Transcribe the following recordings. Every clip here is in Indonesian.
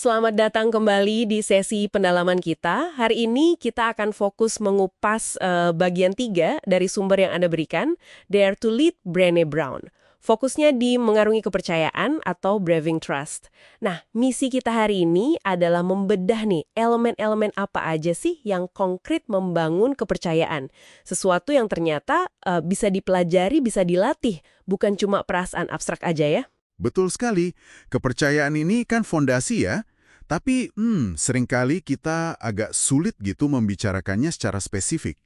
Selamat datang kembali di sesi pendalaman kita. Hari ini kita akan fokus mengupas bagian 3 dari sumber yang Anda berikan, Dare to Lead, Brené Brown. Fokusnya di mengarungi kepercayaan atau Braving Trust. Nah, misi kita hari ini adalah membedah nih elemen-elemen apa aja sih yang konkret membangun kepercayaan. Sesuatu yang ternyata bisa dipelajari, bisa dilatih, bukan cuma perasaan abstrak aja ya. Betul sekali. Kepercayaan ini kan fondasi ya. Tapi seringkali kita agak sulit gitu membicarakannya secara spesifik.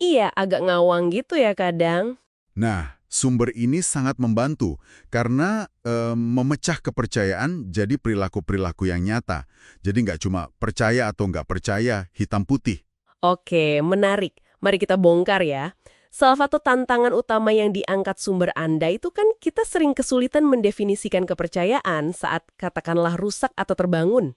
Iya, agak ngawang gitu ya kadang. Nah, sumber ini sangat membantu karena memecah kepercayaan jadi perilaku-perilaku yang nyata. Jadi nggak cuma percaya atau nggak percaya, hitam putih. Oke, menarik. Mari kita bongkar ya. Salah satu tantangan utama yang diangkat sumber Anda itu kan kita sering kesulitan mendefinisikan kepercayaan saat katakanlah rusak atau terbangun.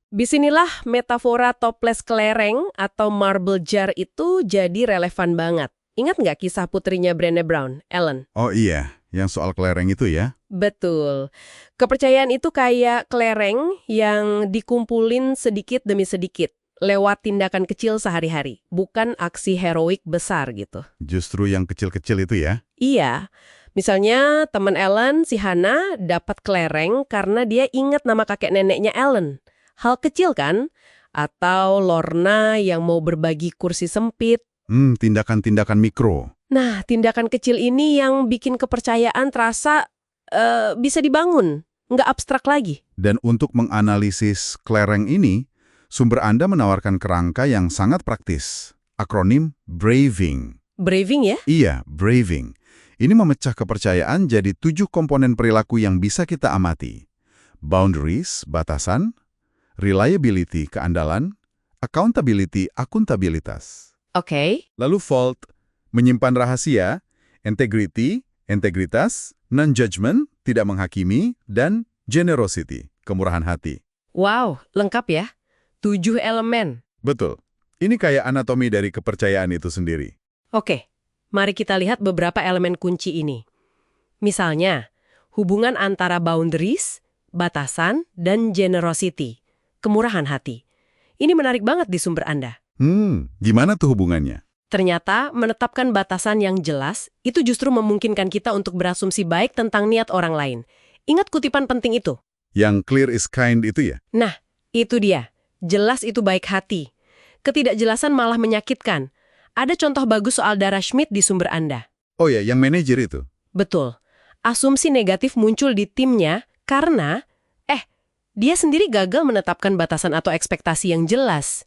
Disinilah metafora toples kelereng atau marble jar itu jadi relevan banget. Ingat nggak kisah putrinya Brené Brown, Ellen? Oh iya, yang soal kelereng itu ya. Betul. Kepercayaan itu kayak kelereng yang dikumpulin sedikit demi sedikit lewat tindakan kecil sehari-hari, bukan aksi heroik besar gitu. Justru yang kecil-kecil itu ya. Iya. Misalnya teman Ellen, si Hannah, dapat kelereng karena dia ingat nama kakek neneknya Ellen. Hal kecil kan? Atau Lorna yang mau berbagi kursi sempit. Tindakan-tindakan mikro. Nah, tindakan kecil ini yang bikin kepercayaan terasa bisa dibangun, nggak abstrak lagi. Dan untuk menganalisis kelereng ini, sumber Anda menawarkan kerangka yang sangat praktis. Akronim BRAVING. Braving ya? Iya, BRAVING. Ini memecah kepercayaan jadi 7 komponen perilaku yang bisa kita amati. Boundaries, batasan. Reliability, keandalan. Accountability, akuntabilitas. Oke. Lalu fault, menyimpan rahasia. Integrity, integritas. Non-judgment, tidak menghakimi. Dan generosity, kemurahan hati. Wow, lengkap ya. 7 elemen. Betul. Ini kayak anatomi dari kepercayaan itu sendiri. Oke, mari kita lihat beberapa elemen kunci ini. Misalnya, hubungan antara boundaries, batasan, dan generosity, kemurahan hati. Ini menarik banget di sumber Anda. Gimana tuh hubungannya? Ternyata, menetapkan batasan yang jelas, itu justru memungkinkan kita untuk berasumsi baik tentang niat orang lain. Ingat kutipan penting itu? Yang clear is kind itu ya? Nah, itu dia. Jelas itu baik hati. Ketidakjelasan malah menyakitkan. Ada contoh bagus soal Dara Schmidt di sumber Anda. Oh ya, yang manajer itu? Betul. Asumsi negatif muncul di timnya karena, dia sendiri gagal menetapkan batasan atau ekspektasi yang jelas.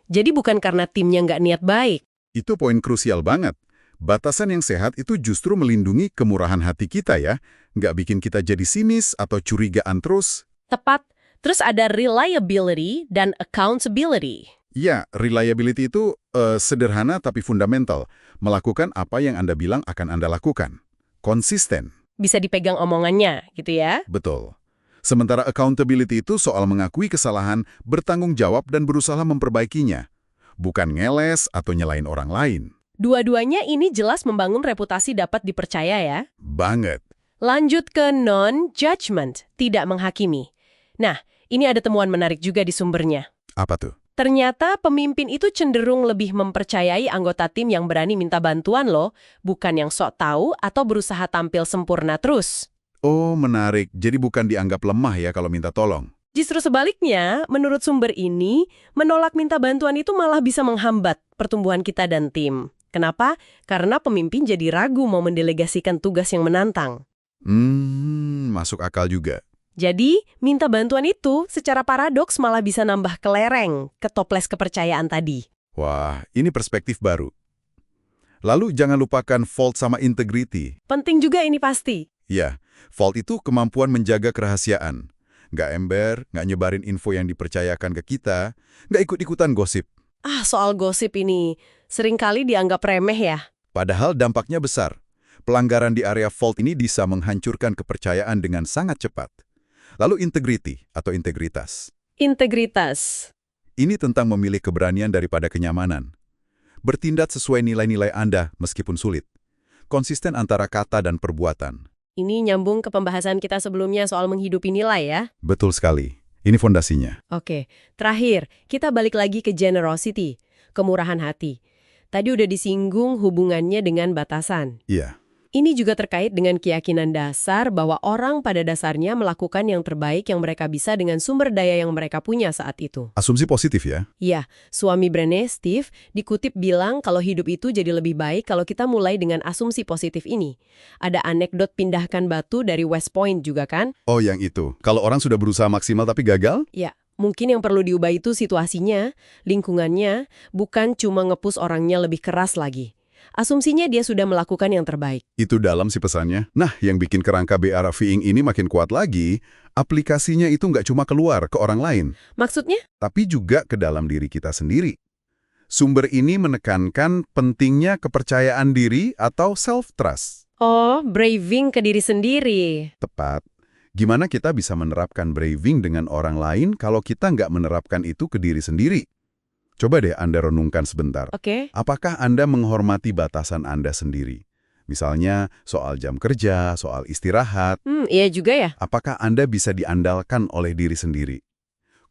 Jadi bukan karena timnya nggak niat baik. Itu poin krusial banget. Batasan yang sehat itu justru melindungi kemurahan hati kita ya. Nggak bikin kita jadi sinis atau curigaan terus. Tepat. Terus ada reliability dan accountability. Ya, reliability itu sederhana tapi fundamental. Melakukan apa yang Anda bilang akan Anda lakukan. Konsisten. Bisa dipegang omongannya, gitu ya. Betul. Sementara accountability itu soal mengakui kesalahan, bertanggung jawab dan berusaha memperbaikinya. Bukan ngeles atau nyalain orang lain. Dua-duanya ini jelas membangun reputasi dapat dipercaya ya. Banget. Lanjut ke non-judgment, tidak menghakimi. Nah, ini ada temuan menarik juga di sumbernya. Apa tuh? Ternyata pemimpin itu cenderung lebih mempercayai anggota tim yang berani minta bantuan loh, bukan yang sok tahu atau berusaha tampil sempurna terus. Oh, menarik. Jadi bukan dianggap lemah ya kalau minta tolong. Justru sebaliknya, menurut sumber ini, menolak minta bantuan itu malah bisa menghambat pertumbuhan kita dan tim. Kenapa? Karena pemimpin jadi ragu mau mendelegasikan tugas yang menantang. Masuk akal juga. Jadi, minta bantuan itu secara paradoks malah bisa nambah kelereng ke toples kepercayaan tadi. Wah, ini perspektif baru. Lalu jangan lupakan fault sama integrity. Penting juga ini pasti. Ya, fault itu kemampuan menjaga kerahasiaan. Nggak ember, nggak nyebarin info yang dipercayakan ke kita, nggak ikut-ikutan gosip. Soal gosip ini seringkali dianggap remeh ya. Padahal dampaknya besar. Pelanggaran di area fault ini bisa menghancurkan kepercayaan dengan sangat cepat. Lalu integrity atau integritas. Integritas. Ini tentang memilih keberanian daripada kenyamanan. Bertindak sesuai nilai-nilai Anda meskipun sulit. Konsisten antara kata dan perbuatan. Ini nyambung ke pembahasan kita sebelumnya soal menghidupi nilai ya. Betul sekali. Ini fondasinya. Oke, terakhir, kita balik lagi ke generosity, kemurahan hati. Tadi udah disinggung hubungannya dengan batasan. Iya. Ini juga terkait dengan keyakinan dasar bahwa orang pada dasarnya melakukan yang terbaik yang mereka bisa dengan sumber daya yang mereka punya saat itu. Asumsi positif ya. Iya, suami Brené, Steve, dikutip bilang kalau hidup itu jadi lebih baik kalau kita mulai dengan asumsi positif ini. Ada anekdot pindahkan batu dari West Point juga kan? Oh, yang itu. Kalau orang sudah berusaha maksimal tapi gagal? Ya, mungkin yang perlu diubah itu situasinya, lingkungannya, bukan cuma ngepus orangnya lebih keras lagi. Asumsinya dia sudah melakukan yang terbaik. Itu dalam sih pesannya. Nah, yang bikin kerangka BRFing ini makin kuat lagi, aplikasinya itu nggak cuma keluar ke orang lain, Maksudnya? tapi juga ke dalam diri kita sendiri. Sumber ini menekankan pentingnya kepercayaan diri atau self-trust. Oh, braving ke diri sendiri. Tepat. Gimana kita bisa menerapkan braving dengan orang lain kalau kita nggak menerapkan itu ke diri sendiri? Coba deh Anda renungkan sebentar. Oke. Apakah Anda menghormati batasan Anda sendiri? Misalnya soal jam kerja, soal istirahat. Iya juga ya. Apakah Anda bisa diandalkan oleh diri sendiri?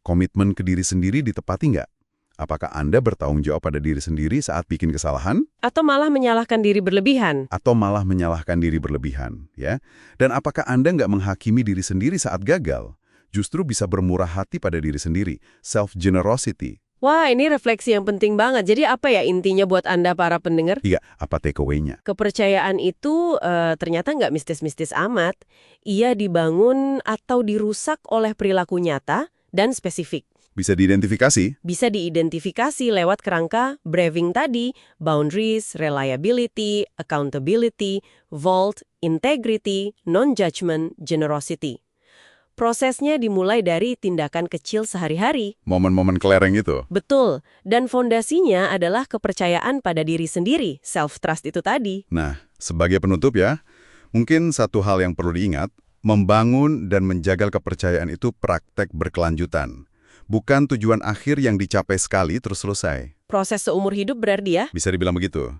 Komitmen ke diri sendiri ditepati nggak? Apakah Anda bertanggung jawab pada diri sendiri saat bikin kesalahan? Atau malah menyalahkan diri berlebihan. Atau malah menyalahkan diri berlebihan, ya? Dan apakah Anda nggak menghakimi diri sendiri saat gagal? Justru bisa bermurah hati pada diri sendiri, self-generosity. Wah, ini refleksi yang penting banget. Jadi apa ya intinya buat Anda para pendengar? Iya, apa takeaway-nya? Kepercayaan itu ternyata nggak mistis-mistis amat. Ia dibangun atau dirusak oleh perilaku nyata dan spesifik. Bisa diidentifikasi? Bisa diidentifikasi lewat kerangka braving tadi, boundaries, reliability, accountability, vault, integrity, non-judgment, generosity. Prosesnya dimulai dari tindakan kecil sehari-hari. Momen-momen kelereng itu. Betul, dan fondasinya adalah kepercayaan pada diri sendiri, self-trust itu tadi. Nah, sebagai penutup ya, mungkin satu hal yang perlu diingat, membangun dan menjaga kepercayaan itu praktek berkelanjutan. Bukan tujuan akhir yang dicapai sekali terus selesai. Proses seumur hidup berarti ya? Bisa dibilang begitu.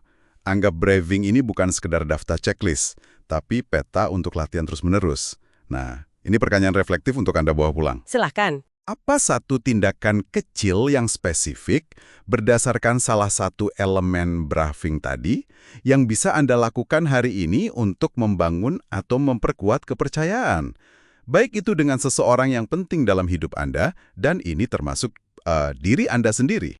Anggap braving ini bukan sekedar daftar checklist, tapi peta untuk latihan terus-menerus. Nah, ini pertanyaan reflektif untuk Anda bawa pulang. Silahkan. Apa satu tindakan kecil yang spesifik berdasarkan salah satu elemen braving tadi yang bisa Anda lakukan hari ini untuk membangun atau memperkuat kepercayaan? Baik itu dengan seseorang yang penting dalam hidup Anda, dan ini termasuk diri Anda sendiri.